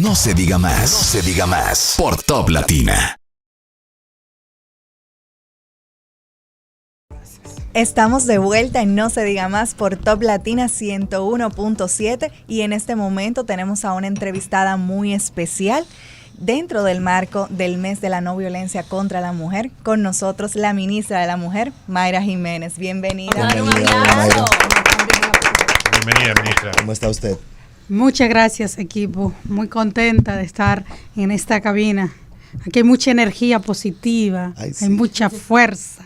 No se diga más. No se diga más. Por Top Latina. Estamos de vuelta en No se diga más por Top Latina 101.7 y en este momento tenemos a una entrevistada muy especial dentro del marco del mes de la no violencia contra la mujer. Con nosotros la ministra de la Mujer, Mayra Jiménez. Bienvenida. Bienvenida, ministra. ¿Cómo está usted? Muchas gracias, equipo. Muy contenta de estar en esta cabina. Aquí hay mucha energía positiva, hay mucha fuerza,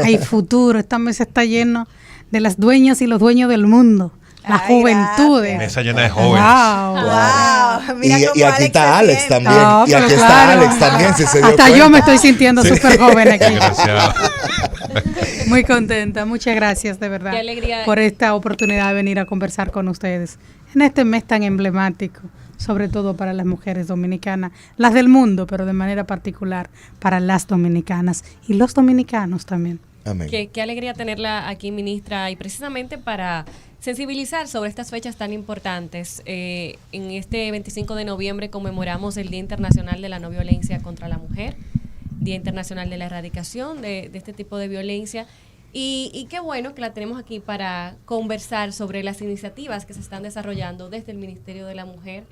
hay futuro. Esta mesa está llena de las dueñas y los dueños del mundo. Las juventudes. Mesa llena de jóvenes. Wow. Mira y aquí está Alex también. No, y aquí está claro. Alex también. Si se dio Hasta cuenta. yo me estoy sintiendo súper joven aquí. Desgraciado. Muy contenta. Muchas gracias, de verdad, Qué alegría. por esta oportunidad de venir a conversar con ustedes en este mes tan emblemático, sobre todo para las mujeres dominicanas, las del mundo, pero de manera particular para las dominicanas y los dominicanos también. Amén. Qué alegría tenerla aquí, ministra, y precisamente para sensibilizar sobre estas fechas tan importantes. En este 25 de noviembre conmemoramos el Día Internacional de la No Violencia contra la Mujer, Día Internacional de la Erradicación de este tipo de violencia. Y qué bueno que la tenemos aquí para conversar sobre las iniciativas que se están desarrollando desde el Ministerio de la Mujer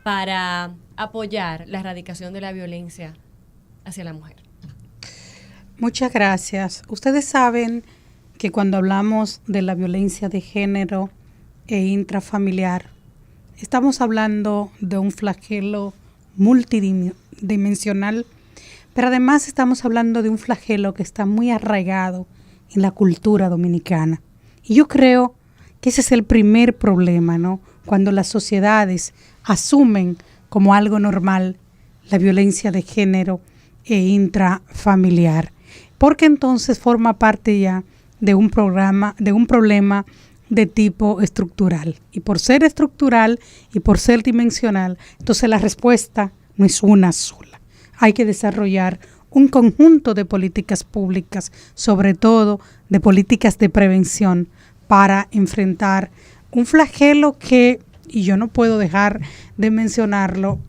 para apoyar la erradicación de la violencia hacia la mujer. Muchas gracias. Ustedes saben que cuando hablamos de la violencia de género e intrafamiliar, estamos hablando de un flagelo multidimensional, pero además estamos hablando de un flagelo que está muy arraigado en la cultura dominicana. Y yo creo que ese es el primer problema, ¿no? Cuando las sociedades asumen como algo normal la violencia de género e intrafamiliar, porque entonces forma parte ya de un problema de tipo estructural. Y por ser estructural y por ser dimensional, entonces la respuesta no es una sola. Hay que desarrollar un conjunto de políticas públicas, sobre todo de políticas de prevención, para enfrentar un flagelo que, y yo no puedo dejar de mencionarlo,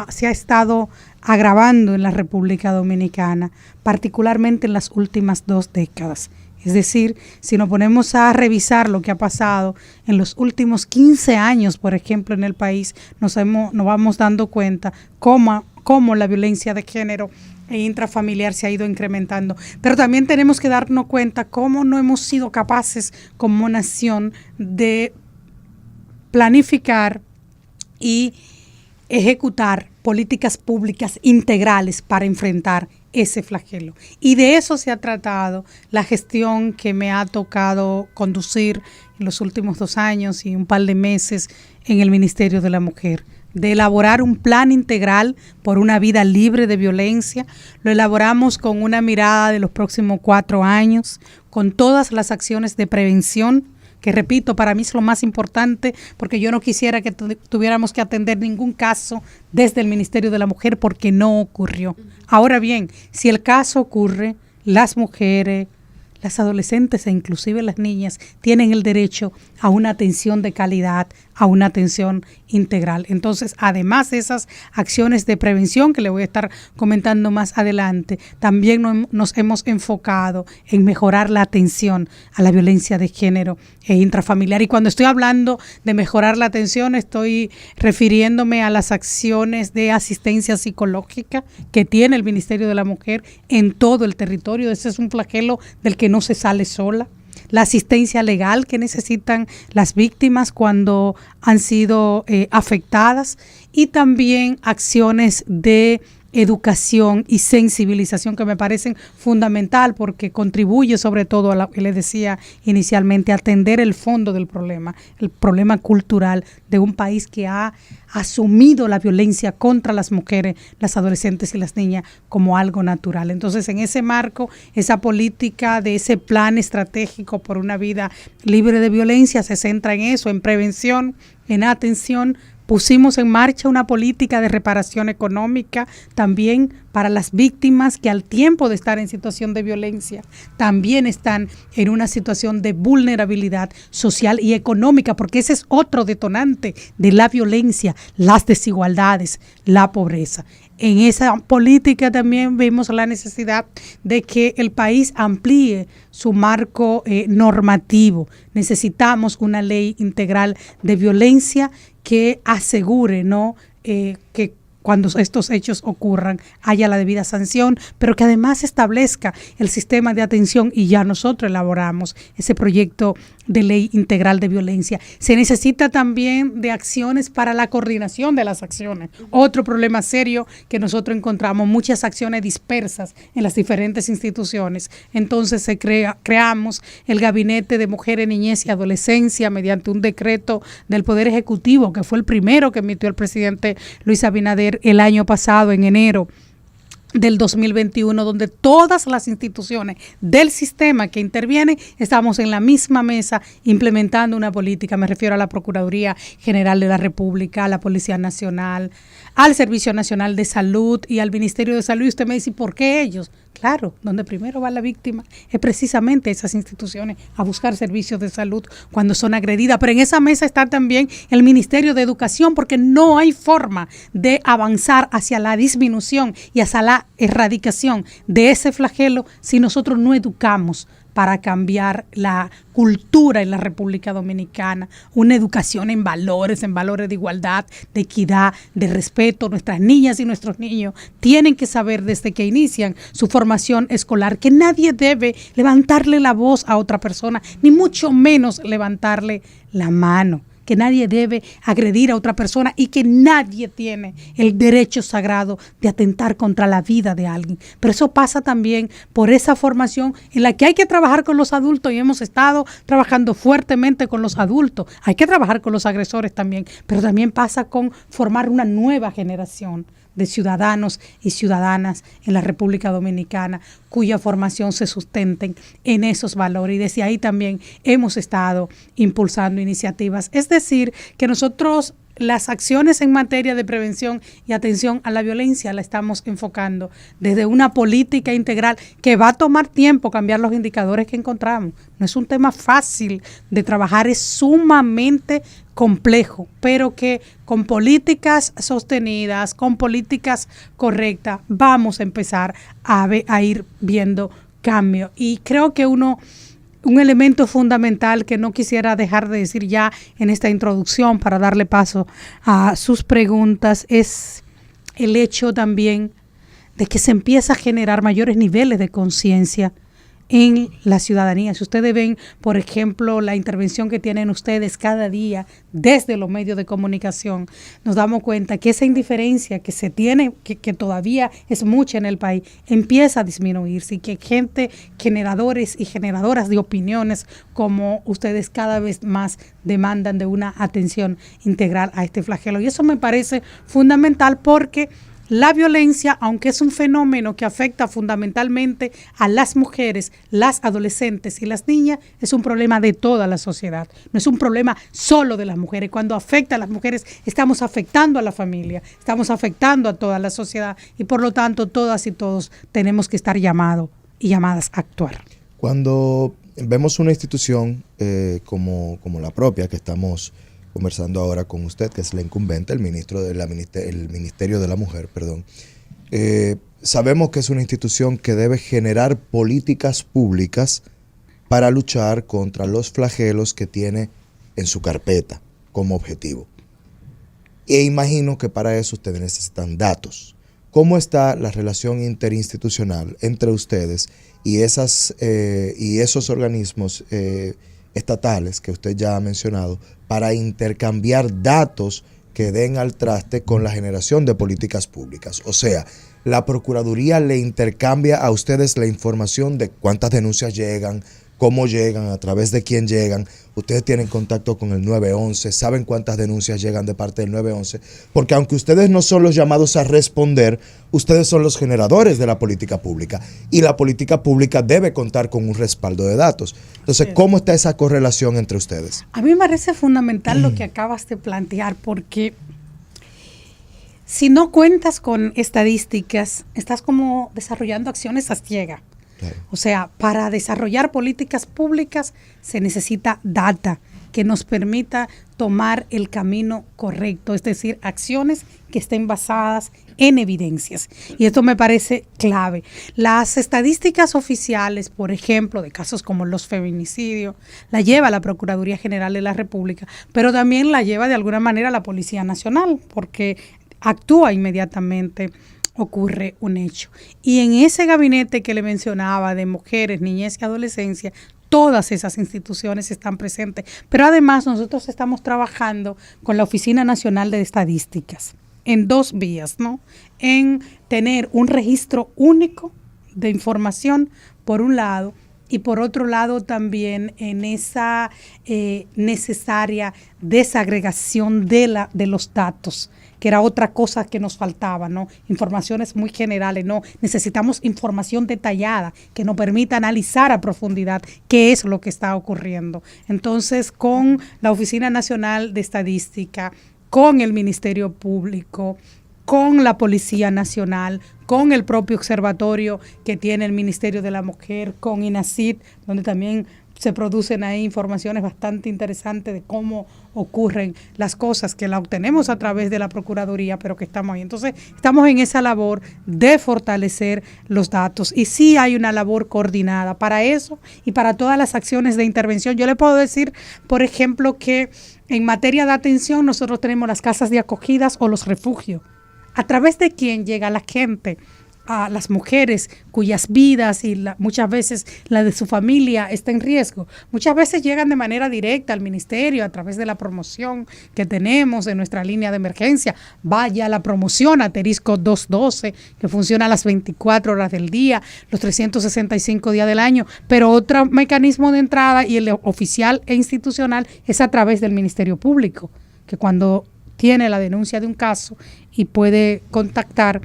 se ha estado agravando en la República Dominicana, particularmente en las últimas 2 décadas. Es decir, si nos ponemos a revisar lo que ha pasado en los últimos 15 años, por ejemplo, en el país, nos vamos dando cuenta cómo la violencia de género e intrafamiliar se ha ido incrementando. Pero también tenemos que darnos cuenta cómo no hemos sido capaces como nación de planificar y ejecutar políticas públicas integrales para enfrentar ese flagelo. Y de eso se ha tratado la gestión que me ha tocado conducir en los últimos 2 años y un par de meses en el Ministerio de la Mujer, de elaborar un plan integral por una vida libre de violencia. Lo elaboramos con una mirada de los próximos 4 años, con todas las acciones de prevención, que repito, para mí es lo más importante, porque yo no quisiera que tuviéramos que atender ningún caso desde el Ministerio de la Mujer, porque no ocurrió. Ahora bien, si el caso ocurre, las mujeres, las adolescentes e inclusive las niñas tienen el derecho a una atención de calidad, a una atención integral. Entonces, además de esas acciones de prevención que le voy a estar comentando más adelante, también nos hemos enfocado en mejorar la atención a la violencia de género e intrafamiliar. Y cuando estoy hablando de mejorar la atención, estoy refiriéndome a las acciones de asistencia psicológica que tiene el Ministerio de la Mujer en todo el territorio. Ese es un flagelo del que no se sale sola. La asistencia legal que necesitan las víctimas cuando han sido afectadas, y también acciones de educación y sensibilización que me parecen fundamental, porque contribuye sobre todo a lo que les decía inicialmente, a atender el fondo del problema, el problema cultural de un país que ha asumido la violencia contra las mujeres, las adolescentes y las niñas como algo natural. Entonces, en ese marco, esa política de ese plan estratégico por una vida libre de violencia se centra en eso, en prevención, en atención, Pusimos en marcha una política de reparación económica también para las víctimas que al tiempo de estar en situación de violencia también están en una situación de vulnerabilidad social y económica, porque ese es otro detonante de la violencia, las desigualdades, la pobreza. En esa política también vemos la necesidad de que el país amplíe su marco normativo. Necesitamos una ley integral de violencia que asegure, ¿no?, que cuando estos hechos ocurran haya la debida sanción, pero que además establezca el sistema de atención, y ya nosotros elaboramos ese proyecto de ley integral de violencia. Se necesita también de acciones para la coordinación de las acciones. Otro problema serio que nosotros encontramos, muchas acciones dispersas en las diferentes instituciones. Entonces creamos el Gabinete de Mujeres, Niñez y Adolescencia mediante un decreto del Poder Ejecutivo, que fue el primero que emitió el presidente Luis Abinader el año pasado, en enero del 2021, donde todas las instituciones del sistema que intervienen estamos en la misma mesa implementando una política. Me refiero a la Procuraduría General de la República, a la Policía Nacional, al Servicio Nacional de Salud y al Ministerio de Salud. Y usted me dice, ¿por qué ellos? Claro, donde primero va la víctima es precisamente esas instituciones a buscar servicios de salud cuando son agredidas. Pero en esa mesa está también el Ministerio de Educación, porque no hay forma de avanzar hacia la disminución y hacia la erradicación de ese flagelo si nosotros no educamos para cambiar la cultura en la República Dominicana, una educación en valores de igualdad, de equidad, de respeto. Nuestras niñas y nuestros niños tienen que saber desde que inician su formación escolar que nadie debe levantarle la voz a otra persona, ni mucho menos levantarle la mano, que nadie debe agredir a otra persona y que nadie tiene el derecho sagrado de atentar contra la vida de alguien. Pero eso pasa también por esa formación en la que hay que trabajar con los adultos, y hemos estado trabajando fuertemente con los adultos. Hay que trabajar con los agresores también, pero también pasa con formar una nueva generación de ciudadanos y ciudadanas en la República Dominicana cuya formación se sustenten en esos valores, y desde ahí también hemos estado impulsando iniciativas. Es decir, que nosotros las acciones en materia de prevención y atención a la violencia la estamos enfocando desde una política integral que va a tomar tiempo cambiar los indicadores que encontramos. No es un tema fácil de trabajar, es sumamente complejo, pero que con políticas sostenidas, con políticas correctas, vamos a empezar a ir viendo cambio. Y creo que un elemento fundamental que no quisiera dejar de decir ya en esta introducción para darle paso a sus preguntas es el hecho también de que se empieza a generar mayores niveles de conciencia en la ciudadanía. Si ustedes ven, por ejemplo, la intervención que tienen ustedes cada día desde los medios de comunicación, nos damos cuenta que esa indiferencia que se tiene, que todavía es mucha en el país, empieza a disminuirse, y que gente, generadores y generadoras de opiniones como ustedes, cada vez más demandan de una atención integral a este flagelo. Y eso me parece fundamental, porque la violencia, aunque es un fenómeno que afecta fundamentalmente a las mujeres, las adolescentes y las niñas, es un problema de toda la sociedad. No es un problema solo de las mujeres. Cuando afecta a las mujeres, estamos afectando a la familia, estamos afectando a toda la sociedad, y por lo tanto todas y todos tenemos que estar llamados y llamadas a actuar. Cuando vemos una institución como la propia que estamos conversando ahora con usted, que es la incumbente, el Ministerio de la Mujer, sabemos que es una institución que debe generar políticas públicas para luchar contra los flagelos que tiene en su carpeta como objetivo. E imagino que para eso ustedes necesitan datos. ¿Cómo está la relación interinstitucional entre ustedes y esos organismos estatales que usted ya ha mencionado, para intercambiar datos que den al traste con la generación de políticas públicas? O sea, la Procuraduría le intercambia a ustedes la información de cuántas denuncias llegan, cómo llegan, a través de quién llegan. Ustedes tienen contacto con el 911, saben cuántas denuncias llegan de parte del 911, porque aunque ustedes no son los llamados a responder, ustedes son los generadores de la política pública, y la política pública debe contar con un respaldo de datos. Entonces, ¿cómo está esa correlación entre ustedes? A mí me parece fundamental lo que acabas de plantear, porque si no cuentas con estadísticas, estás como desarrollando acciones a ciegas. Claro. O sea, para desarrollar políticas públicas se necesita data que nos permita tomar el camino correcto, es decir, acciones que estén basadas en evidencias. Y esto me parece clave. Las estadísticas oficiales, por ejemplo, de casos como los feminicidios, la lleva la Procuraduría General de la República, pero también la lleva de alguna manera la Policía Nacional, porque actúa inmediatamente ocurre un hecho. Y en ese gabinete que le mencionaba de mujeres, niñez y adolescencia, todas esas instituciones están presentes. Pero además nosotros estamos trabajando con la Oficina Nacional de Estadísticas en dos vías, ¿no? En tener un registro único de información, por un lado, y por otro lado también en esa necesaria desagregación de los datos, que era otra cosa que nos faltaba, ¿no? Informaciones muy generales, no, necesitamos información detallada que nos permita analizar a profundidad qué es lo que está ocurriendo. Entonces, con la Oficina Nacional de Estadística, con el Ministerio Público, con la Policía Nacional, con el propio observatorio que tiene el Ministerio de la Mujer, con INACID, donde también se producen ahí informaciones bastante interesantes de cómo ocurren las cosas, que la obtenemos a través de la Procuraduría, pero que estamos ahí. Entonces, estamos en esa labor de fortalecer los datos. Y sí hay una labor coordinada para eso y para todas las acciones de intervención. Yo le puedo decir, por ejemplo, que en materia de atención nosotros tenemos las casas de acogidas o los refugios, a través de quién llega la gente, a las mujeres cuyas vidas y muchas veces la de su familia está en riesgo. Muchas veces llegan de manera directa al ministerio a través de la promoción que tenemos en nuestra línea de emergencia. Vaya la promoción asterisco 212, que funciona a las 24 horas del día, los 365 días del año. Pero otro mecanismo de entrada y el oficial e institucional es a través del Ministerio Público, que cuando tiene la denuncia de un caso y puede constatar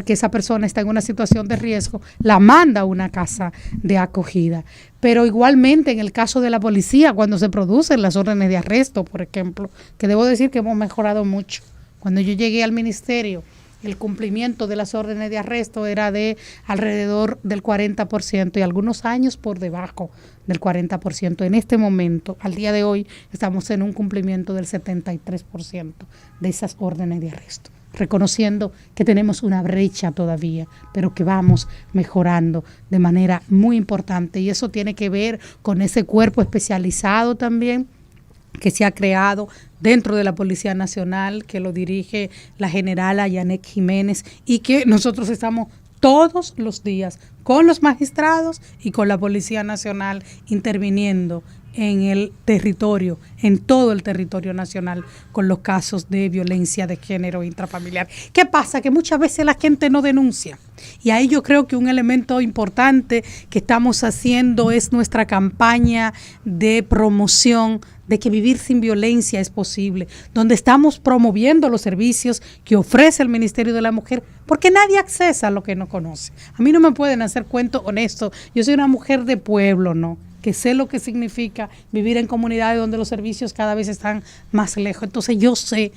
que esa persona está en una situación de riesgo, la manda a una casa de acogida. Pero igualmente en el caso de la policía, cuando se producen las órdenes de arresto, por ejemplo, que debo decir que hemos mejorado mucho. Cuando yo llegué al ministerio, el cumplimiento de las órdenes de arresto era de alrededor del 40% y algunos años por debajo del 40%. En este momento, al día de hoy, estamos en un cumplimiento del 73% de esas órdenes de arresto, reconociendo que tenemos una brecha todavía, pero que vamos mejorando de manera muy importante. Y eso tiene que ver con ese cuerpo especializado también que se ha creado dentro de la Policía Nacional, que lo dirige la generala Yanek Jiménez, y que nosotros estamos todos los días con los magistrados y con la Policía Nacional interviniendo en el territorio, en todo el territorio nacional, con los casos de violencia de género intrafamiliar. ¿Qué pasa? Que muchas veces la gente no denuncia. Y ahí yo creo que un elemento importante que estamos haciendo es nuestra campaña de promoción de que vivir sin violencia es posible, donde estamos promoviendo los servicios que ofrece el Ministerio de la Mujer, porque nadie accesa a lo que no conoce. A mí no me pueden hacer cuentos honestos. Yo soy una mujer de pueblo, ¿no?, que sé lo que significa vivir en comunidades donde los servicios cada vez están más lejos. Entonces yo sé,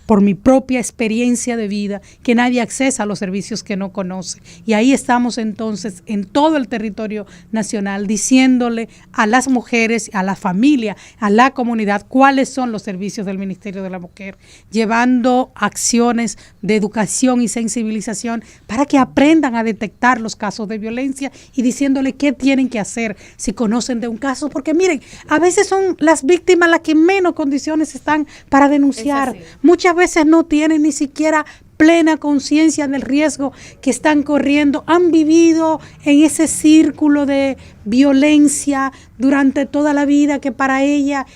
por mi propia experiencia de vida, que nadie accesa a los servicios que no conoce. Y ahí estamos entonces en todo el territorio nacional diciéndole a las mujeres, a la familia, a la comunidad cuáles son los servicios del Ministerio de la Mujer, llevando acciones de educación y sensibilización para que aprendan a detectar los casos de violencia y diciéndole qué tienen que hacer si conocen de un caso, porque miren, a veces son las víctimas las que en menos condiciones están para denunciar. Muchas veces no tienen ni siquiera plena conciencia del riesgo que están corriendo, han vivido en ese círculo de violencia durante toda la vida, que para ella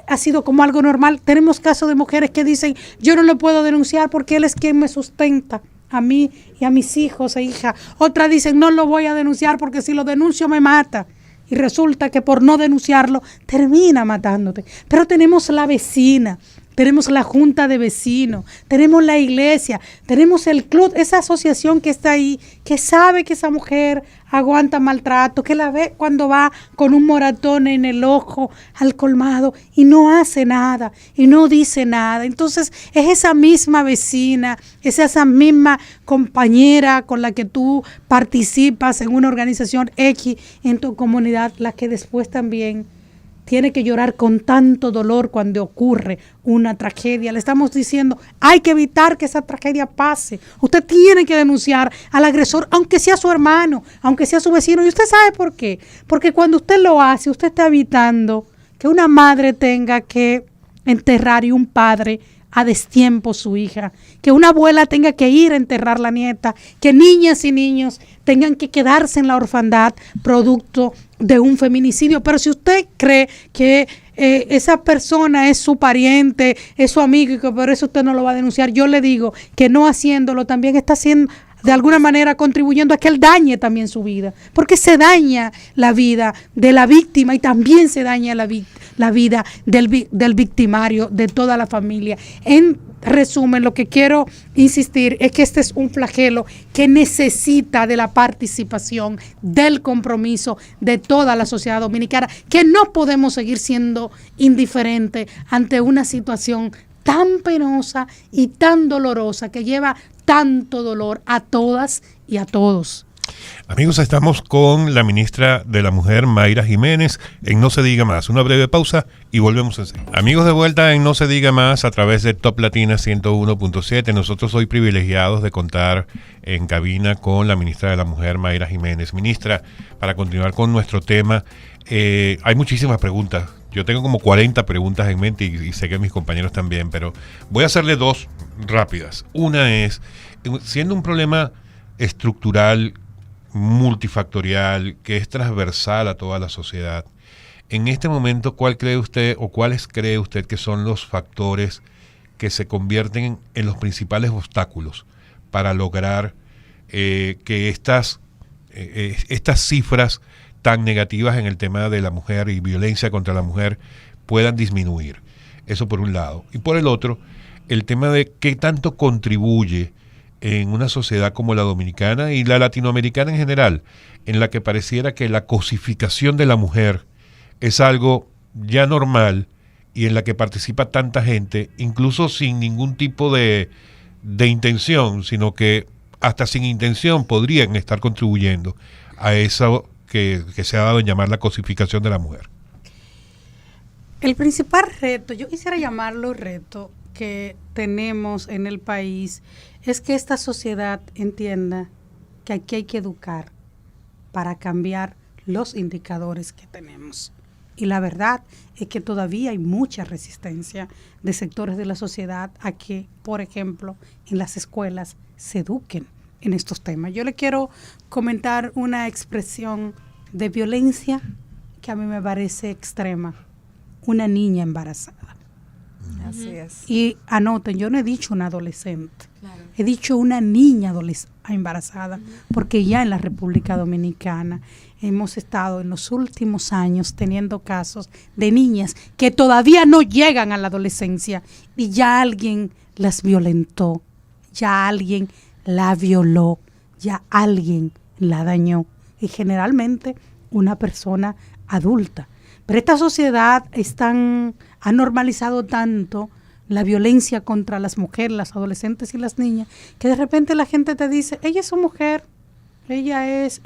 ha sido como algo normal. Tenemos casos de mujeres que dicen, yo no lo puedo denunciar porque él es quien me sustenta a mí y a mis hijos e hijas. Otras dicen, no lo voy a denunciar porque si lo denuncio me mata. Y resulta que por no denunciarlo termina matándote. Pero tenemos la vecina, tenemos la junta de vecinos, tenemos la iglesia, tenemos el club, esa asociación que está ahí, que sabe que esa mujer aguanta maltrato, que la ve cuando va con un moratón en el ojo al colmado y no hace nada y no dice nada. Entonces es esa misma vecina, es esa misma compañera con la que tú participas en una organización X en tu comunidad, la que después también tiene que llorar con tanto dolor cuando ocurre una tragedia. Le estamos diciendo, hay que evitar que esa tragedia pase. Usted tiene que denunciar al agresor, aunque sea su hermano, aunque sea su vecino. ¿Y usted sabe por qué? Porque cuando usted lo hace, usted está evitando que una madre tenga que enterrar y un padre a destiempo su hija, que una abuela tenga que ir a enterrar la nieta, que niñas y niños tengan que quedarse en la orfandad producto de un feminicidio. Pero si usted cree que esa persona es su pariente, es su amigo y que por eso usted no lo va a denunciar, yo le digo que no haciéndolo también está haciendo de alguna manera contribuyendo a que él dañe también su vida, porque se daña la vida de la víctima y también se daña la vida del victimario, de toda la familia. En resumen, lo que quiero insistir es que este es un flagelo que necesita de la participación, del compromiso de toda la sociedad dominicana, que no podemos seguir siendo indiferentes ante una situación tan penosa y tan dolorosa que lleva tanto dolor a todas y a todos. Amigos, estamos con la ministra de la Mujer, Mayra Jiménez, en No Se Diga Más. Una breve pausa y volvemos enseguida. Amigos, de vuelta en No Se Diga Más a través de Top Latina 101.7. Nosotros hoy privilegiados de contar en cabina con la ministra de la Mujer, Mayra Jiménez. Ministra, para continuar con nuestro tema, hay muchísimas preguntas. Yo tengo como 40 preguntas en mente y sé que mis compañeros también, pero voy a hacerle dos rápidas. Una es, siendo un problema estructural, multifactorial, que es transversal a toda la sociedad, en este momento, ¿cuál cree usted o cuáles cree usted que son los factores que se convierten en los principales obstáculos para lograr que estas cifras tan negativas en el tema de la mujer y violencia contra la mujer puedan disminuir? Eso por un lado. Y por el otro, el tema de qué tanto contribuye en una sociedad como la dominicana y la latinoamericana en general, en la que pareciera que la cosificación de la mujer es algo ya normal y en la que participa tanta gente, incluso sin ningún tipo de intención, sino que hasta sin intención podrían estar contribuyendo a eso que se ha dado en llamar la cosificación de la mujer. El principal reto, yo quisiera llamarlo reto, que tenemos en el país es que esta sociedad entienda que aquí hay que educar para cambiar los indicadores que tenemos. Y la verdad es que todavía hay mucha resistencia de sectores de la sociedad a que, por ejemplo, en las escuelas se eduquen en estos temas. Yo le quiero comentar una expresión de violencia que a mí me parece extrema. Una niña embarazada. Así es. Y anoten, yo no he dicho una adolescente, Claro. he dicho una niña embarazada, porque ya en la República Dominicana hemos estado en los últimos años teniendo casos de niñas que todavía no llegan a la adolescencia y ya alguien las violentó, ya alguien la violó, ya alguien la dañó, y generalmente una persona adulta. Pero esta sociedad ha normalizado tanto la violencia contra las mujeres, las adolescentes y las niñas, que de repente la gente te dice, ella es su mujer, ella es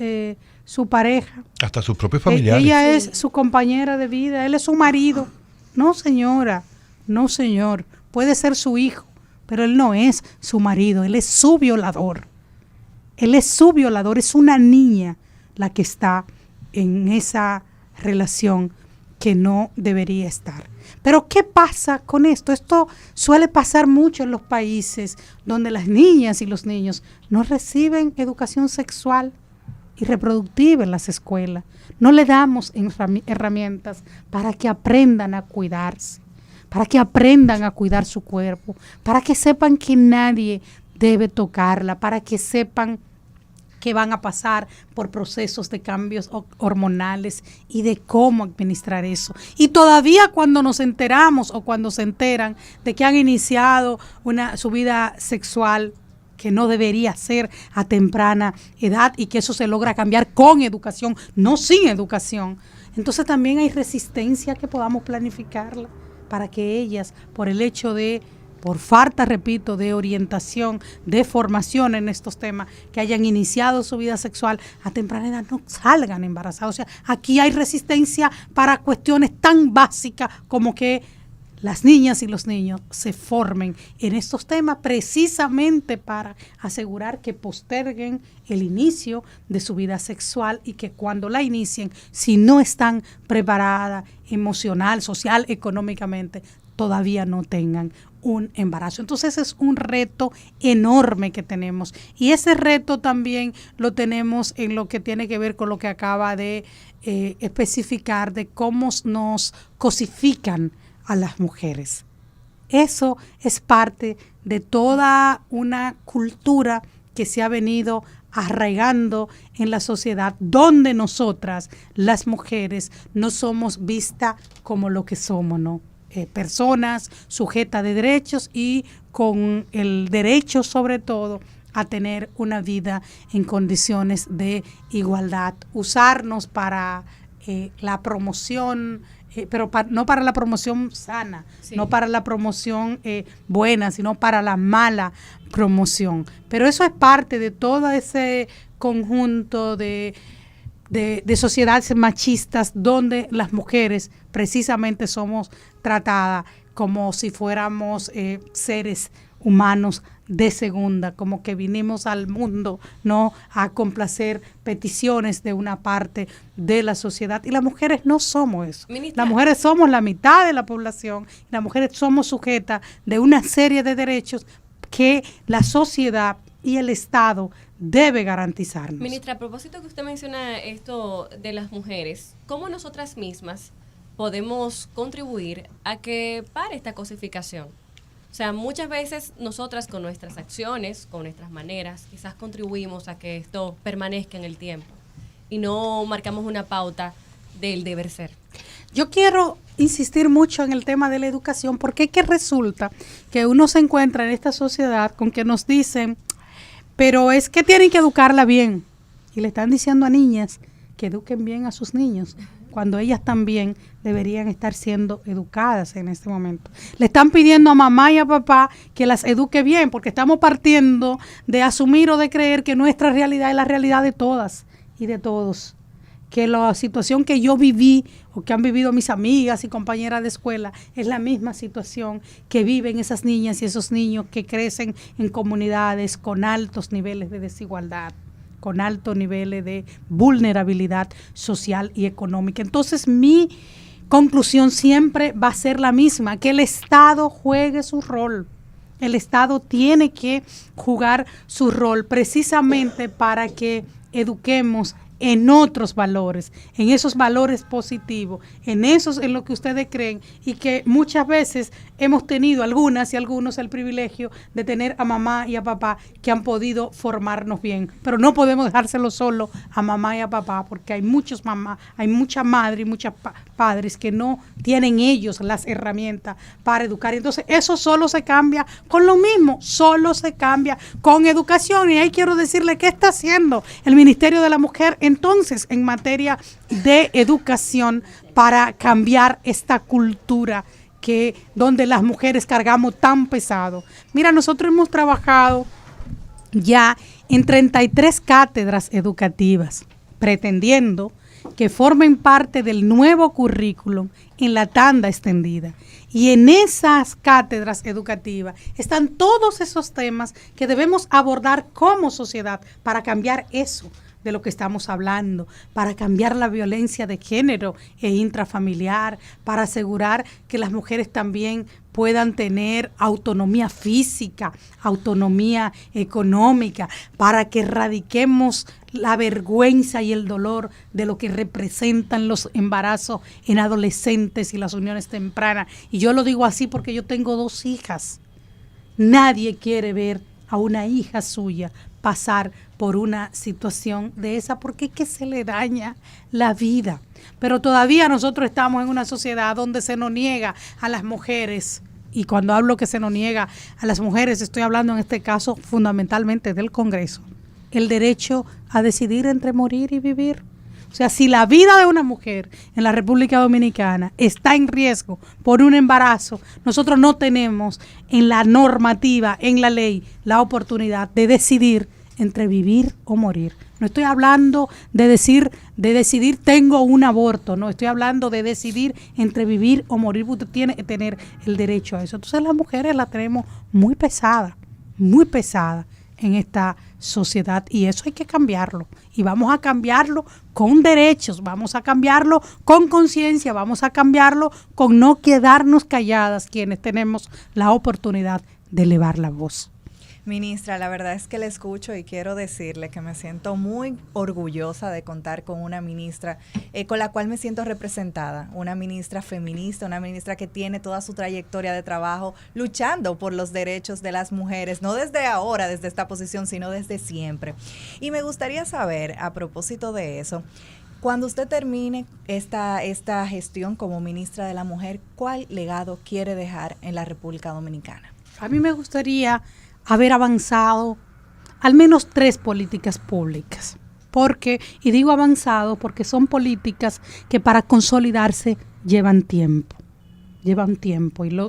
su pareja. Hasta sus propios familiares. Ella es su compañera de vida, él es su marido. No, señora, no, señor, puede ser su hijo, pero él no es su marido, él es su violador. Él es su violador, es una niña la que está en esa relación que no debería estar. Pero ¿qué pasa con esto? Esto suele pasar mucho en los países donde las niñas y los niños no reciben educación sexual y reproductiva en las escuelas. No le damos herramientas para que aprendan a cuidarse, para que aprendan a cuidar su cuerpo, para que sepan que nadie debe tocarla, para que sepan que van a pasar por procesos de cambios hormonales y de cómo administrar eso. Y todavía cuando nos enteramos o cuando se enteran de que han iniciado su vida sexual, que no debería ser a temprana edad y que eso se logra cambiar con educación, no sin educación. Entonces también hay resistencia que podamos planificarla para que ellas, por el hecho de, por falta, repito, de orientación, de formación en estos temas, que hayan iniciado su vida sexual a temprana edad, no salgan embarazadas. O sea, aquí hay resistencia para cuestiones tan básicas como que las niñas y los niños se formen en estos temas precisamente para asegurar que posterguen el inicio de su vida sexual y que cuando la inicien, si no están preparadas emocional, social, económicamente, todavía no tengan un embarazo. Entonces es un reto enorme que tenemos y ese reto también lo tenemos en lo que tiene que ver con lo que acaba de especificar de cómo nos cosifican a las mujeres. Eso es parte de toda una cultura que se ha venido arraigando en la sociedad, donde nosotras, las mujeres, no somos vistas como lo que somos, ¿no? Personas sujetas de derechos y con el derecho sobre todo a tener una vida en condiciones de igualdad. Usarnos para la promoción, pero no para la promoción sana, sí, no para la promoción buena, sino para la mala promoción. Pero eso es parte de todo ese conjunto de sociedades machistas donde las mujeres precisamente somos tratadas como si fuéramos seres humanos de segunda, como que vinimos al mundo no a complacer peticiones de una parte de la sociedad, y las mujeres no somos eso. Ministra, las mujeres somos la mitad de la población, y las mujeres somos sujetas de una serie de derechos que la sociedad y el Estado debe garantizarnos. Ministra, a propósito que usted menciona esto de las mujeres, ¿cómo nosotras mismas podemos contribuir a que pare esta cosificación? O sea, muchas veces nosotras con nuestras acciones, con nuestras maneras, quizás contribuimos a que esto permanezca en el tiempo y no marcamos una pauta del deber ser. Yo quiero insistir mucho en el tema de la educación, porque es que resulta que uno se encuentra en esta sociedad con que nos dicen, pero es que tienen que educarla bien, y le están diciendo a niñas que eduquen bien a sus niños, cuando ellas también deberían estar siendo educadas en este momento. Le están pidiendo a mamá y a papá que las eduque bien, porque estamos partiendo de asumir o de creer que nuestra realidad es la realidad de todas y de todos. Que la situación que yo viví o que han vivido mis amigas y compañeras de escuela es la misma situación que viven esas niñas y esos niños que crecen en comunidades con altos niveles de desigualdad, con altos niveles de vulnerabilidad social y económica. Entonces, mi conclusión siempre va a ser la misma, que el Estado juegue su rol. El Estado tiene que jugar su rol precisamente para que eduquemos en otros valores, en esos valores positivos, en lo que ustedes creen, y que muchas veces hemos tenido algunas y algunos el privilegio de tener a mamá y a papá que han podido formarnos bien, pero no podemos dejárselo solo a mamá y a papá, porque hay muchos mamás, hay mucha madre y muchos padres que no tienen ellos las herramientas para educar. Entonces eso solo se cambia con lo mismo, solo se cambia con educación, y ahí quiero decirle qué está haciendo el Ministerio de la Mujer entonces en materia de educación para cambiar esta cultura donde las mujeres cargamos tan pesado. Mira, nosotros hemos trabajado ya en 33 cátedras educativas, pretendiendo que formen parte del nuevo currículum en la tanda extendida. Y en esas cátedras educativas están todos esos temas que debemos abordar como sociedad para cambiar eso de lo que estamos hablando, para cambiar la violencia de género e intrafamiliar, para asegurar que las mujeres también puedan tener autonomía física, autonomía económica, para que erradiquemos la vergüenza y el dolor de lo que representan los embarazos en adolescentes y las uniones tempranas. Y yo lo digo así porque yo tengo 2 hijas. Nadie quiere ver a una hija suya pasar por una situación de esa, porque es que se le daña la vida. Pero todavía nosotros estamos en una sociedad donde se nos niega a las mujeres, y cuando hablo que se nos niega a las mujeres, estoy hablando en este caso fundamentalmente del Congreso, el derecho a decidir entre morir y vivir. O sea, si la vida de una mujer en la República Dominicana está en riesgo por un embarazo, nosotros no tenemos en la normativa, en la ley, la oportunidad de decidir entre vivir o morir. No estoy hablando de decidir tengo un aborto, no, estoy hablando de decidir entre vivir o morir. Usted tiene que tener el derecho a eso. Entonces las mujeres la tenemos muy pesada en esta sociedad, y eso hay que cambiarlo, y vamos a cambiarlo con derechos, vamos a cambiarlo con conciencia, vamos a cambiarlo con no quedarnos calladas quienes tenemos la oportunidad de elevar la voz. Ministra, la verdad es que le escucho y quiero decirle que me siento muy orgullosa de contar con una ministra con la cual me siento representada, una ministra feminista, una ministra que tiene toda su trayectoria de trabajo luchando por los derechos de las mujeres, no desde ahora, desde esta posición, sino desde siempre. Y me gustaría saber, a propósito de eso, cuando usted termine esta gestión como ministra de la Mujer, ¿cuál legado quiere dejar en la República Dominicana? A mí me gustaría haber avanzado al menos 3 políticas públicas. Y digo avanzado porque son políticas que para consolidarse llevan tiempo. Y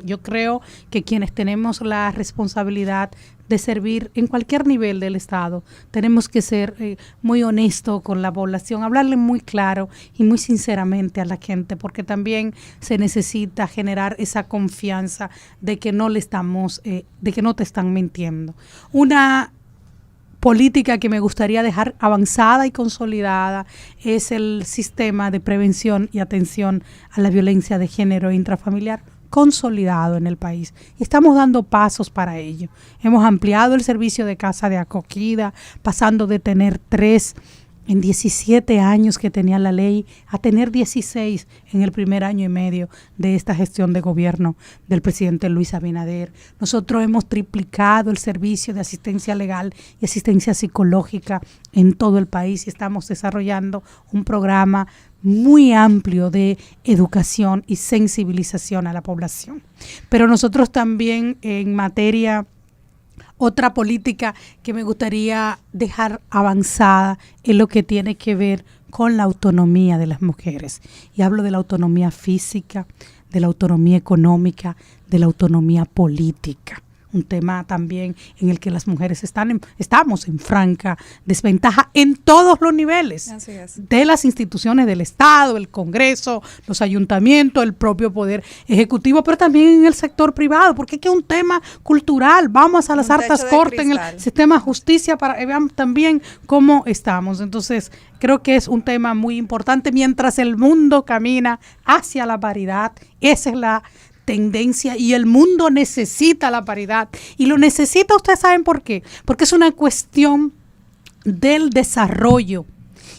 yo creo que quienes tenemos la responsabilidad de servir en cualquier nivel del Estado, tenemos que ser muy honestos con la población, hablarle muy claro y muy sinceramente a la gente, porque también se necesita generar esa confianza de que no te están mintiendo. Una política que me gustaría dejar avanzada y consolidada es el sistema de prevención y atención a la violencia de género intrafamiliar consolidado en el país. Y estamos dando pasos para ello. Hemos ampliado el servicio de casa de acogida, pasando de tener 3 en 17 años que tenía la ley a tener 16 en el primer año y medio de esta gestión de gobierno del presidente Luis Abinader. Nosotros hemos triplicado el servicio de asistencia legal y asistencia psicológica en todo el país, y estamos desarrollando un programa muy amplio de educación y sensibilización a la población. Pero nosotros también en materia, otra política que me gustaría dejar avanzada es lo que tiene que ver con la autonomía de las mujeres. Y hablo de la autonomía física, de la autonomía económica, de la autonomía política. Un tema también en el que las mujeres estamos en franca desventaja en todos los niveles. Así es. De las instituciones del Estado, el Congreso, los ayuntamientos, el propio Poder Ejecutivo, pero también en el sector privado, porque es que es un tema cultural. Vamos a las altas cortes en el sistema de justicia para que vean también cómo estamos. Entonces, creo que es un tema muy importante mientras el mundo camina hacia la paridad. Esa es la tendencia, y el mundo necesita la paridad, y lo necesita, ustedes saben por qué, porque es una cuestión del desarrollo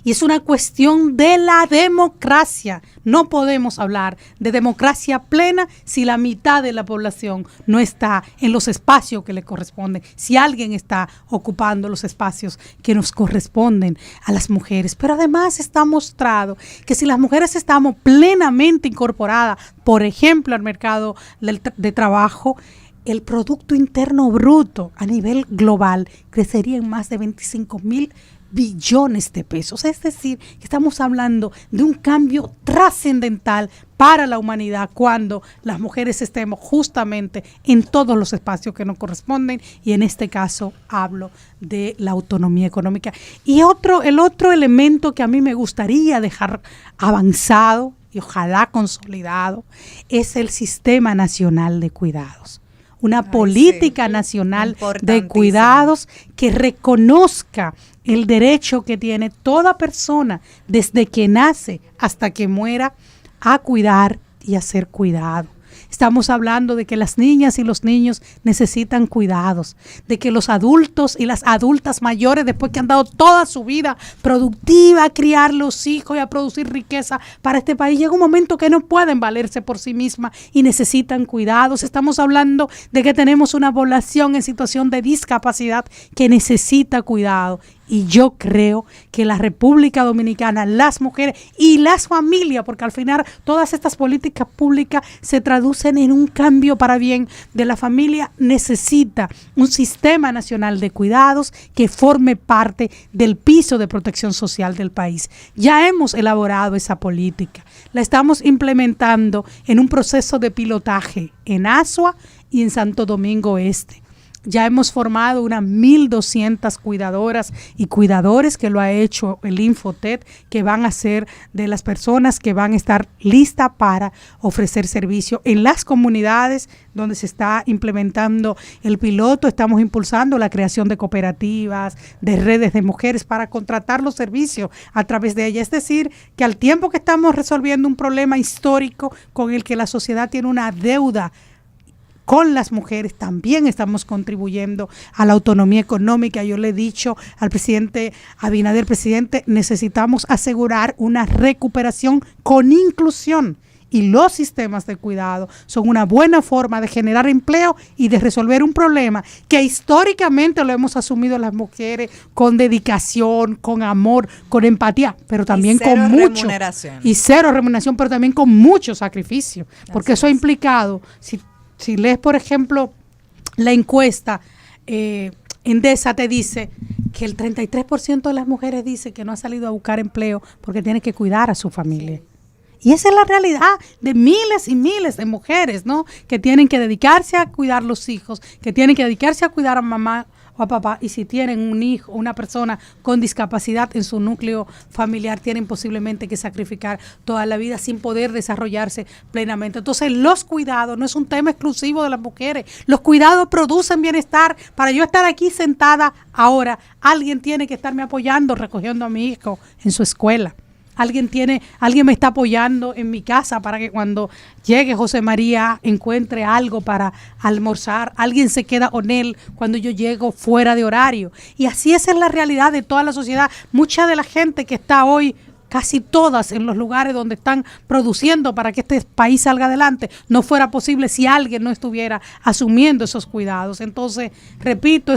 y es una cuestión de la democracia. No podemos hablar de democracia plena si la mitad de la población no está en los espacios que le corresponden, si alguien está ocupando los espacios que nos corresponden a las mujeres. Pero además está mostrado que si las mujeres estamos plenamente incorporadas, por ejemplo, al mercado de trabajo, el Producto Interno Bruto a nivel global crecería en más de 25,000 billones de pesos. Es decir, que estamos hablando de un cambio trascendental para la humanidad cuando las mujeres estemos justamente en todos los espacios que nos corresponden, y en este caso hablo de la autonomía económica. Y el otro elemento que a mí me gustaría dejar avanzado y ojalá consolidado es el Sistema Nacional de Cuidados. Una política nacional de cuidados que reconozca el derecho que tiene toda persona desde que nace hasta que muera a cuidar y a ser cuidado. Estamos hablando de que las niñas y los niños necesitan cuidados, de que los adultos y las adultas mayores, después que han dado toda su vida productiva a criar los hijos y a producir riqueza para este país, llega un momento que no pueden valerse por sí mismas y necesitan cuidados. Estamos hablando de que tenemos una población en situación de discapacidad que necesita cuidado. Y yo creo que la República Dominicana, las mujeres y las familias, porque al final todas estas políticas públicas se traducen en un cambio para bien de la familia, necesita un sistema nacional de cuidados que forme parte del piso de protección social del país. Ya hemos elaborado esa política, la estamos implementando en un proceso de pilotaje en Asua y en Santo Domingo Este. Ya hemos formado unas 1.200 cuidadoras y cuidadores, que lo ha hecho el Infotet, que van a ser de las personas que van a estar listas para ofrecer servicio en las comunidades donde se está implementando el piloto. Estamos impulsando la creación de cooperativas, de redes de mujeres para contratar los servicios a través de ellas. Es decir, que al tiempo que estamos resolviendo un problema histórico con el que la sociedad tiene una deuda con las mujeres, también estamos contribuyendo a la autonomía económica. Yo le he dicho al presidente Abinader, presidente, necesitamos asegurar una recuperación con inclusión. Y los sistemas de cuidado son una buena forma de generar empleo y de resolver un problema que históricamente lo hemos asumido las mujeres con dedicación, con amor, con empatía, pero también con mucho. Y cero remuneración, pero también con mucho sacrificio. Porque eso ha implicado, si lees, por ejemplo, la encuesta, Endesa te dice que el 33% de las mujeres dice que no ha salido a buscar empleo porque tiene que cuidar a su familia. Y esa es la realidad de miles y miles de mujeres, ¿no? Que tienen que dedicarse a cuidar los hijos, que tienen que dedicarse a cuidar a mamá o a papá, y si tienen un hijo, una persona con discapacidad en su núcleo familiar, tienen posiblemente que sacrificar toda la vida sin poder desarrollarse plenamente. Entonces, los cuidados no es un tema exclusivo de las mujeres. Los cuidados producen bienestar. Para yo estar aquí sentada ahora, alguien tiene que estarme apoyando, recogiendo a mi hijo en su escuela. Alguien me está apoyando en mi casa para que cuando llegue José María encuentre algo para almorzar. Alguien se queda con él cuando yo llego fuera de horario. Y así esa es la realidad de toda la sociedad. Mucha de la gente que está hoy, casi todas en los lugares donde están produciendo para que este país salga adelante, no fuera posible si alguien no estuviera asumiendo esos cuidados. Entonces, repito,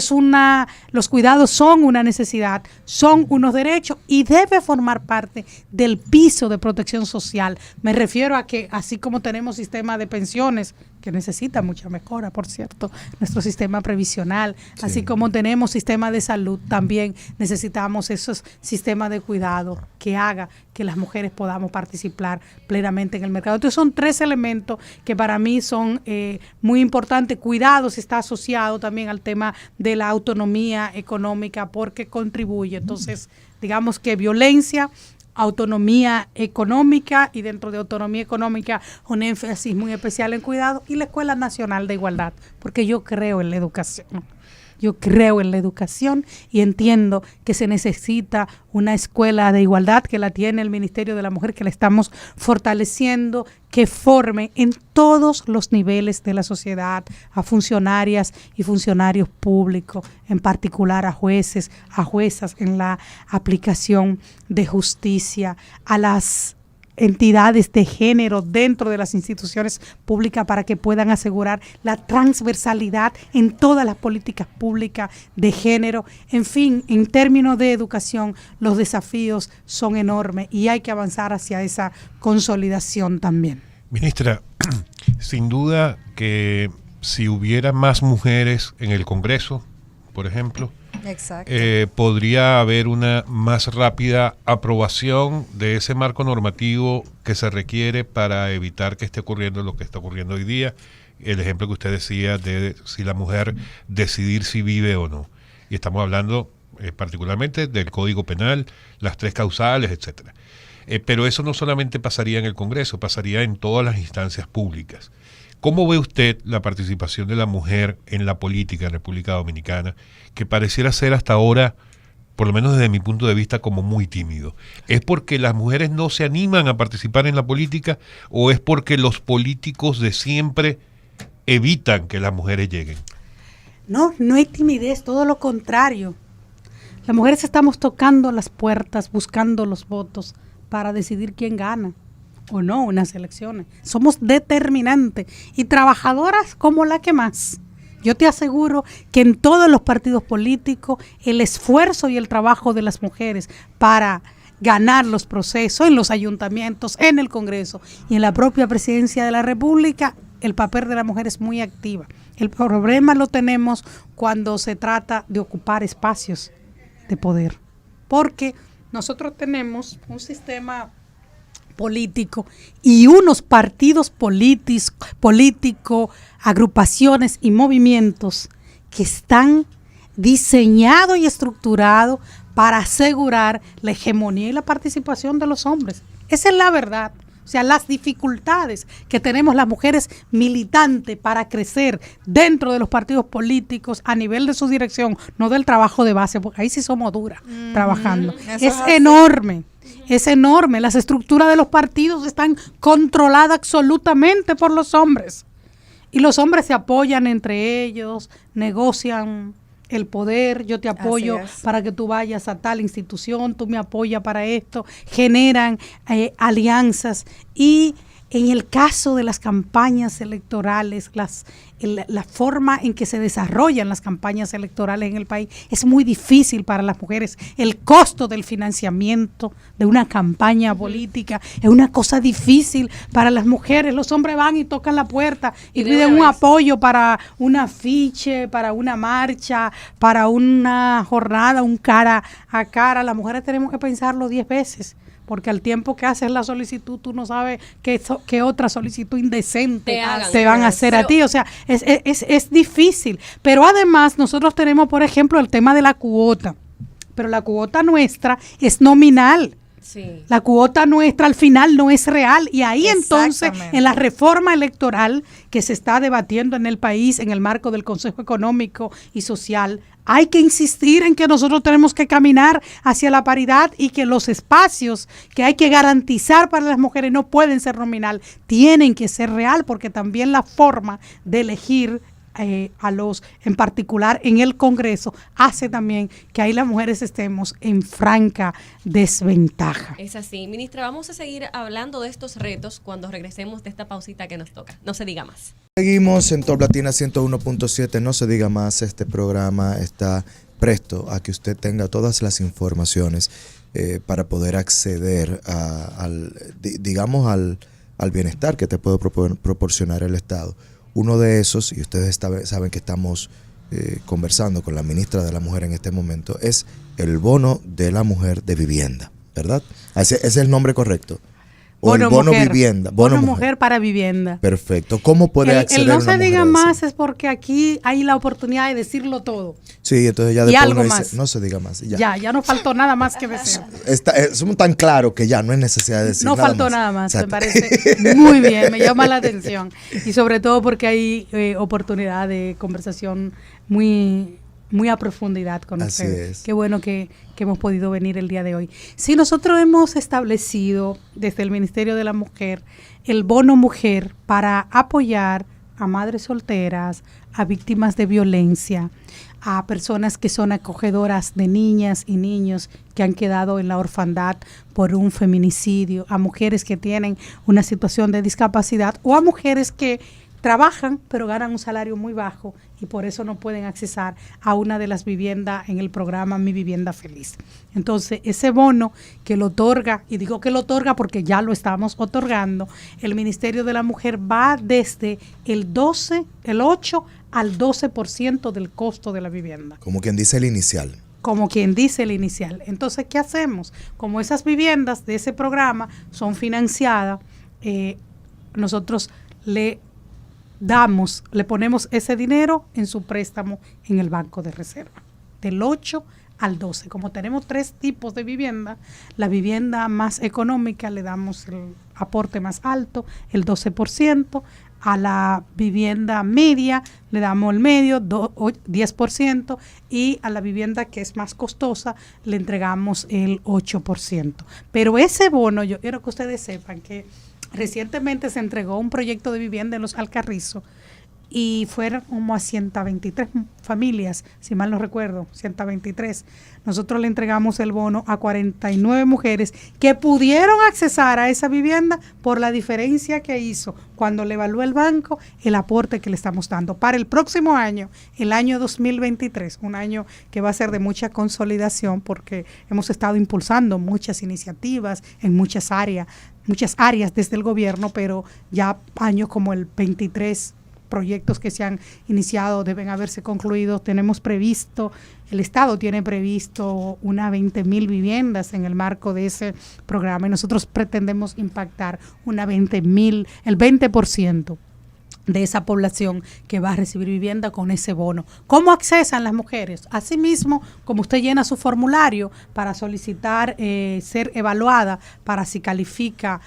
los cuidados son una necesidad, son unos derechos y debe formar parte del piso de protección social. Me refiero a que así como tenemos sistema de pensiones, que necesita mucha mejora, por cierto, nuestro sistema previsional, sí, así como tenemos sistema de salud, también necesitamos esos sistemas de cuidado que haga que las mujeres podamos participar plenamente en el mercado. Entonces son tres elementos que para mí son muy importantes. Cuidados está asociado también al tema de la autonomía económica porque contribuye. Entonces, digamos que violencia, autonomía económica, y dentro de autonomía económica un énfasis muy especial en cuidado, y la Escuela Nacional de Igualdad, porque yo creo en la educación. Yo creo en la educación y entiendo que se necesita una escuela de igualdad, que la tiene el Ministerio de la Mujer, que la estamos fortaleciendo, que forme en todos los niveles de la sociedad a funcionarias y funcionarios públicos, en particular a jueces, a juezas en la aplicación de justicia, a las entidades de género dentro de las instituciones públicas para que puedan asegurar la transversalidad en todas las políticas públicas de género. En fin, en términos de educación, los desafíos son enormes y hay que avanzar hacia esa consolidación también. Ministra, sin duda que si hubiera más mujeres en el Congreso, por ejemplo, podría haber una más rápida aprobación de ese marco normativo que se requiere para evitar que esté ocurriendo lo que está ocurriendo hoy día. El ejemplo que usted decía de si la mujer decidir si vive o no. Y estamos hablando particularmente del Código Penal, las 3 causales, etcétera. Pero eso no solamente pasaría en el Congreso, pasaría en todas las instancias públicas. ¿Cómo ve usted la participación de la mujer en la política en República Dominicana, que pareciera ser hasta ahora por lo menos desde mi punto de vista, como muy tímido? ¿Es porque las mujeres no se animan a participar en la política o es porque los políticos de siempre evitan que las mujeres lleguen? No, no hay timidez, todo lo contrario. Las mujeres estamos tocando las puertas, buscando los votos para decidir quién gana o no unas elecciones. Somos determinantes y trabajadoras como la que más. Yo te aseguro que en todos los partidos políticos el esfuerzo y el trabajo de las mujeres para ganar los procesos en los ayuntamientos, en el Congreso y en la propia presidencia de la República, el papel de la mujer es muy activa. El problema lo tenemos cuando se trata de ocupar espacios de poder, porque nosotros tenemos un sistema político y unos partidos políticos, agrupaciones y movimientos que están diseñados y estructurados para asegurar la hegemonía y la participación de los hombres. Esa es la verdad. O sea, las dificultades que tenemos las mujeres militantes para crecer dentro de los partidos políticos a nivel de su dirección, no del trabajo de base, porque ahí sí somos duras trabajando. Es enorme. Es enorme. Las estructuras de los partidos están controladas absolutamente por los hombres. Y los hombres se apoyan entre ellos, negocian el poder, yo te apoyo para que tú vayas a tal institución, tú me apoyas para esto, generan alianzas. Y en el caso de las campañas electorales, la forma en que se desarrollan las campañas electorales en el país es muy difícil para las mujeres. El costo del financiamiento de una campaña política es una cosa difícil para las mujeres. Los hombres van y tocan la puerta y piden un apoyo para un afiche, para una marcha, para una jornada, un cara a cara. Las mujeres tenemos que pensarlo 10 veces. Porque al tiempo que haces la solicitud, tú no sabes qué otra solicitud indecente te van a hacer a ti. O sea, es difícil. Pero además, nosotros tenemos, por ejemplo, el tema de la cuota. Pero la cuota nuestra es nominal. Sí. La cuota nuestra al final no es real. Y ahí entonces, en la reforma electoral que se está debatiendo en el país, en el marco del Consejo Económico y Social, hay que insistir en que nosotros tenemos que caminar hacia la paridad y que los espacios que hay que garantizar para las mujeres no pueden ser nominal, tienen que ser real, porque también la forma de elegir en particular en el Congreso, hace también que ahí las mujeres estemos en franca desventaja. Es así. Ministra, vamos a seguir hablando de estos retos cuando regresemos de esta pausita que nos toca. No se diga más. Seguimos en Top Latina 101.7, no se diga más. Este programa está presto a que usted tenga todas las informaciones para poder acceder al bienestar que te puede proporcionar el Estado. Uno de esos, y ustedes saben que estamos conversando con la ministra de la Mujer en este momento, es el bono de la mujer de vivienda, ¿verdad? Ese es el nombre correcto. O el bono mujer, vivienda. Bono mujer para vivienda. Perfecto. ¿Cómo puede acceder no una se mujer diga a eso? más es porque aquí hay la oportunidad de decirlo todo. Sí, entonces ya después uno dice, no se diga más. Ya no faltó nada más que decir. Somos tan claros que ya no hay necesidad de decir nada más. No faltó nada más, me parece muy bien, me llama la atención. Y sobre todo porque hay oportunidad de conversación muy a profundidad con Así ustedes. Es. Qué bueno que hemos podido venir el día de hoy. Sí, nosotros hemos establecido desde el Ministerio de la Mujer el bono mujer para apoyar a madres solteras, a víctimas de violencia, a personas que son acogedoras de niñas y niños que han quedado en la orfandad por un feminicidio, a mujeres que tienen una situación de discapacidad o a mujeres que trabajan pero ganan un salario muy bajo y por eso no pueden accesar a una de las viviendas en el programa Mi Vivienda Feliz. Entonces, ese bono que lo otorga, y digo que lo otorga porque ya lo estamos otorgando, el Ministerio de la Mujer va desde el 8 al 12% del costo de la vivienda. Como quien dice el inicial. Como quien dice el inicial. Entonces, ¿qué hacemos? Como esas viviendas de ese programa son financiadas, nosotros le ponemos ese dinero en su préstamo en el Banco de Reserva, del 8 al 12. Como tenemos 3 tipos de vivienda, la vivienda más económica le damos el aporte más alto, el 12%, A la vivienda media le damos el medio, 10%, y a la vivienda que es más costosa le entregamos el 8%. Pero ese bono, yo quiero que ustedes sepan que recientemente se entregó un proyecto de vivienda en Los Alcarrizos y fueron como a 123 familias, si mal no recuerdo, 123. Nosotros le entregamos el bono a 49 mujeres que pudieron accesar a esa vivienda por la diferencia que hizo cuando le evaluó el banco el aporte que le estamos dando. Para el próximo año, el año 2023, un año que va a ser de mucha consolidación porque hemos estado impulsando muchas iniciativas en muchas áreas desde el gobierno, pero ya años como el 23, proyectos que se han iniciado deben haberse concluido. Tenemos previsto, el Estado tiene previsto unas 20,000 viviendas en el marco de ese programa y nosotros pretendemos impactar unas 20,000, el 20% de esa población que va a recibir vivienda con ese bono. ¿Cómo accesan las mujeres? Asimismo, como usted llena su formulario para solicitar ser evaluada, para si califica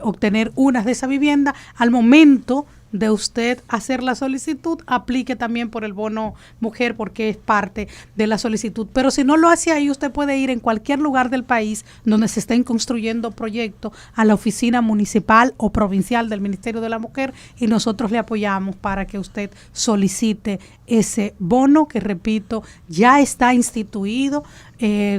obtener unas de esa vivienda, al momento de usted hacer la solicitud, aplique también por el bono mujer porque es parte de la solicitud. Pero si no lo hace ahí, usted puede ir en cualquier lugar del país donde se estén construyendo proyectos a la oficina municipal o provincial del Ministerio de la Mujer y nosotros le apoyamos para que usted solicite ese bono que, repito, ya está instituido.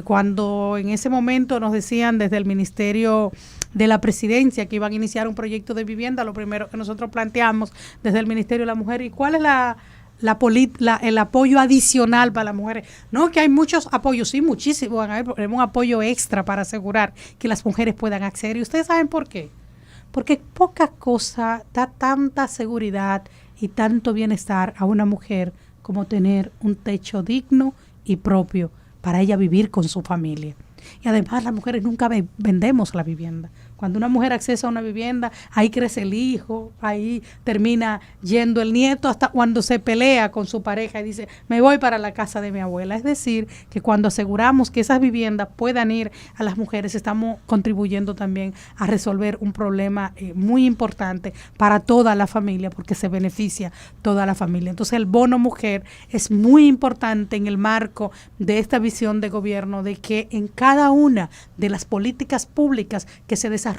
Cuando en ese momento nos decían desde el Ministerio de la Presidencia que iban a iniciar un proyecto de vivienda, lo primero que nosotros planteamos desde el Ministerio de la Mujer, ¿y cuál es el apoyo adicional para las mujeres? No, que hay muchos apoyos, sí, muchísimos, un apoyo extra para asegurar que las mujeres puedan acceder. ¿Y ustedes saben por qué? Porque poca cosa da tanta seguridad y tanto bienestar a una mujer como tener un techo digno y propio para ella vivir con su familia. Y además las mujeres nunca vendemos la vivienda. Cuando una mujer accesa a una vivienda, ahí crece el hijo, ahí termina yendo el nieto, hasta cuando se pelea con su pareja y dice, me voy para la casa de mi abuela. Es decir, que cuando aseguramos que esas viviendas puedan ir a las mujeres, estamos contribuyendo también a resolver un problema muy importante para toda la familia, porque se beneficia toda la familia. Entonces el bono mujer es muy importante en el marco de esta visión de gobierno, de que en cada una de las políticas públicas que se desarrollen,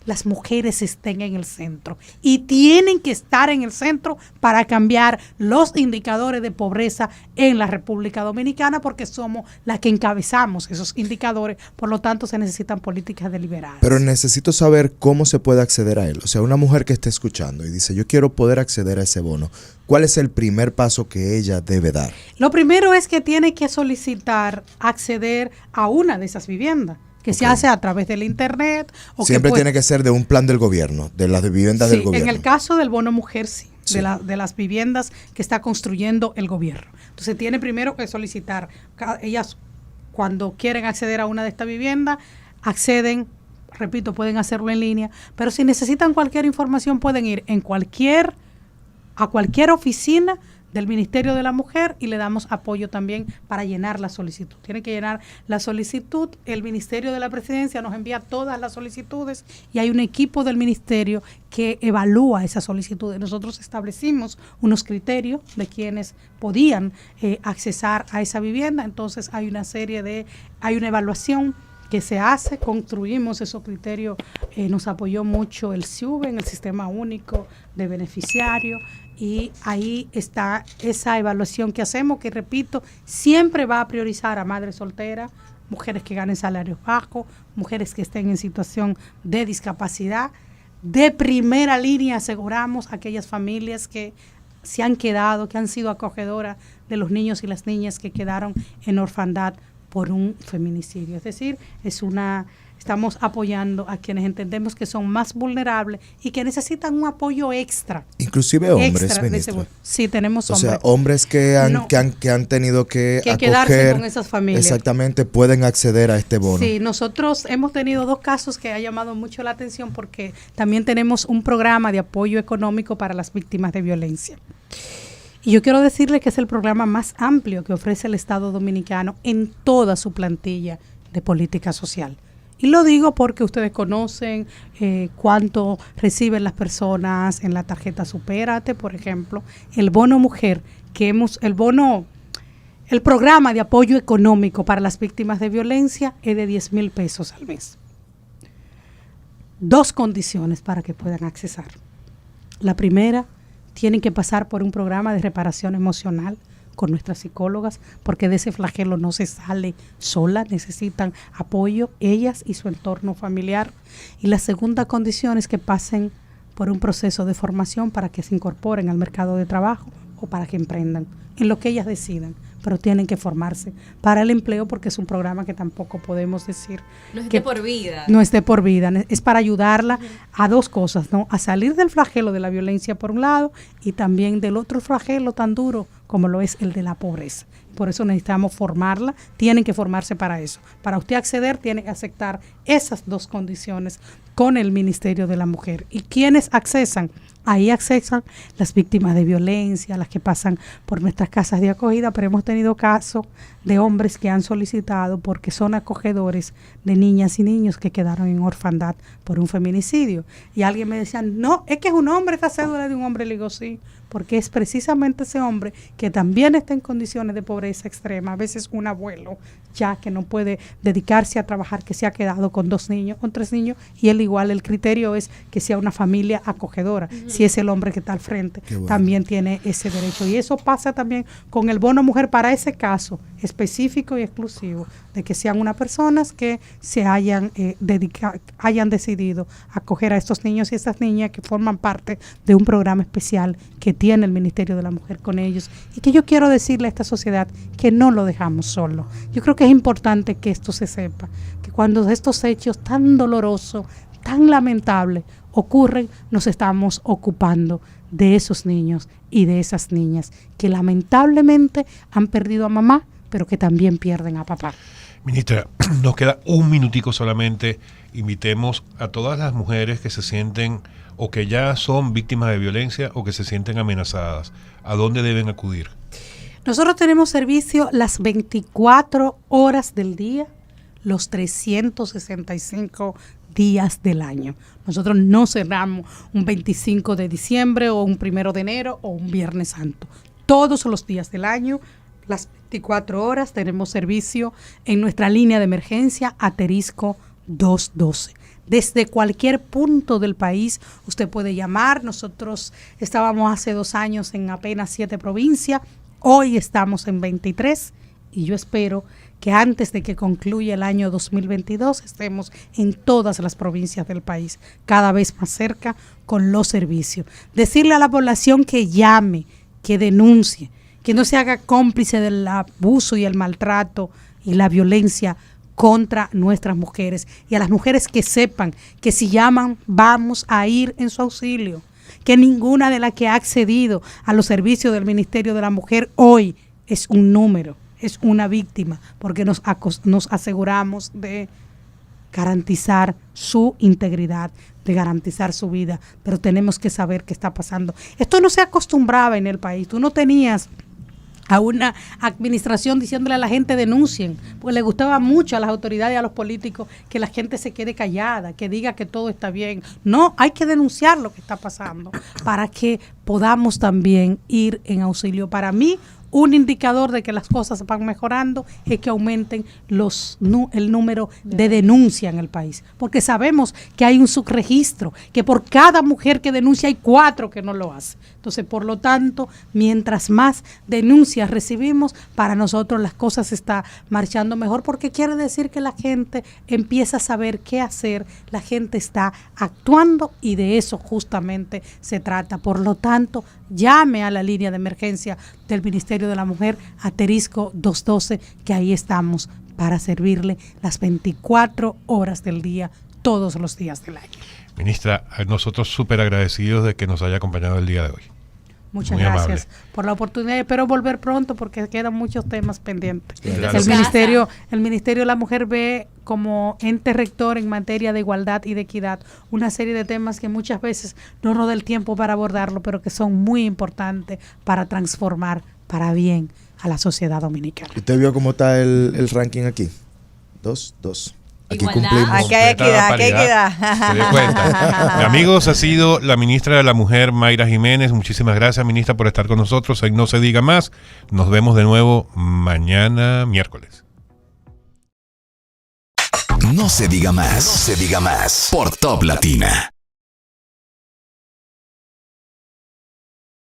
las mujeres estén en el centro y tienen que estar en el centro para cambiar los indicadores de pobreza en la República Dominicana, porque somos las que encabezamos esos indicadores, por lo tanto se necesitan políticas deliberadas. Pero necesito saber cómo se puede acceder a él. O sea, una mujer que esté escuchando y dice, yo quiero poder acceder a ese bono, ¿cuál es el primer paso que ella debe dar? Lo primero es que tiene que solicitar acceder a una de esas viviendas, que se hace a través del internet. O siempre tiene que ser de un plan del gobierno, de las viviendas del gobierno. En el caso del bono mujer, sí. De las viviendas que está construyendo el gobierno. Entonces tiene primero que solicitar. Ellas, cuando quieren acceder a una de estas viviendas, acceden, repito, pueden hacerlo en línea, pero si necesitan cualquier información pueden ir a cualquier oficina del Ministerio de la Mujer y le damos apoyo también para llenar la solicitud. Tiene que llenar la solicitud, el Ministerio de la Presidencia nos envía todas las solicitudes y hay un equipo del ministerio que evalúa esas solicitudes. Nosotros establecimos unos criterios de quienes podían accesar a esa vivienda, entonces hay una evaluación que se hace, construimos esos criterios, nos apoyó mucho el SIUBEN, el Sistema Único de Beneficiarios, y ahí está esa evaluación que hacemos, que repito, siempre va a priorizar a madres solteras, mujeres que ganen salarios bajos, mujeres que estén en situación de discapacidad. De primera línea aseguramos a aquellas familias que se han quedado, que han sido acogedoras de los niños y las niñas que quedaron en orfandad por un feminicidio. Es decir, estamos apoyando a quienes entendemos que son más vulnerables y que necesitan un apoyo extra. Inclusive hombres, ministra. Sí, tenemos hombres. O sea, hombres que han tenido que quedarse con esas familias. Exactamente, pueden acceder a este bono. Sí, nosotros hemos tenido 2 casos que ha llamado mucho la atención porque también tenemos un programa de apoyo económico para las víctimas de violencia. Y yo quiero decirle que es el programa más amplio que ofrece el Estado Dominicano en toda su plantilla de política social. Y lo digo porque ustedes conocen cuánto reciben las personas en la tarjeta Supérate, por ejemplo, el bono mujer, el programa de apoyo económico para las víctimas de violencia es de 10,000 pesos al mes. 2 condiciones para que puedan accesar. La primera, tienen que pasar por un programa de reparación emocional con nuestras psicólogas, porque de ese flagelo no se sale sola, necesitan apoyo ellas y su entorno familiar. Y la segunda condición es que pasen por un proceso de formación para que se incorporen al mercado de trabajo o para que emprendan en lo que ellas decidan, pero tienen que formarse para el empleo, porque es un programa que tampoco podemos decir No es que de por vida. no es de por vida, es para ayudarla a 2 cosas, ¿no? A salir del flagelo de la violencia por un lado y también del otro flagelo tan duro como lo es el de la pobreza. Por eso necesitamos formarla, tienen que formarse para eso. Para usted acceder, tiene que aceptar esas 2 condiciones con el Ministerio de la Mujer. ¿Y quiénes accesan? Ahí accesan las víctimas de violencia, las que pasan por nuestras casas de acogida, pero hemos tenido casos de hombres que han solicitado porque son acogedores de niñas y niños que quedaron en orfandad por un feminicidio. Y alguien me decía, no, es que es un hombre, esta cédula de un hombre. Le digo, sí, porque es precisamente ese hombre que también está en condiciones de pobreza extrema, a veces un abuelo ya que no puede dedicarse a trabajar, que se ha quedado con 2 niños, con 3 niños, y él igual, el criterio es que sea una familia acogedora. Si es el hombre que está al frente, bueno, también tiene ese derecho. Y eso pasa también con el bono mujer para ese caso específico y exclusivo, de que sean unas personas que se hayan decidido acoger a estos niños y estas niñas que forman parte de un programa especial que tiene el Ministerio de la Mujer con ellos, y que yo quiero decirle a esta sociedad que no lo dejamos solo. Yo creo que es importante que esto se sepa, que cuando estos hechos tan dolorosos, tan lamentables ocurren, nos estamos ocupando de esos niños y de esas niñas que lamentablemente han perdido a mamá, pero que también pierden a papá. Ministra, nos queda un minutico solamente. Invitemos a todas las mujeres que se sienten o que ya son víctimas de violencia o que se sienten amenazadas. ¿A dónde deben acudir? Nosotros tenemos servicio las 24 horas del día, los 365 días del año. Nosotros no cerramos un 25 de diciembre o un 1 de enero o un Viernes Santo. Todos los días del año, las 24 horas, tenemos servicio en nuestra línea de emergencia Asterisco 212. Desde cualquier punto del país usted puede llamar. Nosotros estábamos hace 2 años en apenas 7 provincias. Hoy estamos en 23 y yo espero que antes de que concluya el año 2022 estemos en todas las provincias del país, cada vez más cerca con los servicios. Decirle a la población que llame, que denuncie, que no se haga cómplice del abuso y el maltrato y la violencia contra nuestras mujeres. Y a las mujeres que sepan que si llaman vamos a ir en su auxilio, que ninguna de las que ha accedido a los servicios del Ministerio de la Mujer hoy es un número, es una víctima, porque nos aseguramos de garantizar su integridad, de garantizar su vida, pero tenemos que saber qué está pasando. Esto no se acostumbraba en el país. Tú no tenías a una administración diciéndole a la gente denuncien, porque le gustaba mucho a las autoridades y a los políticos que la gente se quede callada, que diga que todo está bien. No, hay que denunciar lo que está pasando para que podamos también ir en auxilio. Para mí, un indicador de que las cosas van mejorando es que aumenten el número de denuncia en el país, porque sabemos que hay un subregistro, que por cada mujer que denuncia hay 4 que no lo hacen. Entonces, por lo tanto, mientras más denuncias recibimos, para nosotros las cosas están marchando mejor, porque quiere decir que la gente empieza a saber qué hacer, la gente está actuando y de eso justamente se trata. Por lo tanto, llame a la línea de emergencia del Ministerio de la Mujer, Asterisco 212, que ahí estamos para servirle las 24 horas del día, todos los días del año. Ministra, nosotros súper agradecidos de que nos haya acompañado el día de hoy. Muchas Muy gracias amable por la oportunidad. Espero volver pronto porque quedan muchos temas pendientes. Gracias. El Ministerio de la Mujer ve como ente rector en materia de igualdad y de equidad una serie de temas que muchas veces no nos da el tiempo para abordarlo, pero que son muy importantes para transformar para bien a la sociedad dominicana. ¿Usted vio cómo está el ranking aquí? 2-2. Aquí Igualdad. cumplimos. Aquí hay equidad, aquí hay Paridad. equidad. Se dio cuenta. Amigos, ha sido la ministra de la Mujer, Mayra Jiménez. Muchísimas gracias, ministra, por estar con nosotros en No Se Diga Más. Nos vemos de nuevo mañana, miércoles. No se diga más. No se diga más. Por Top Latina.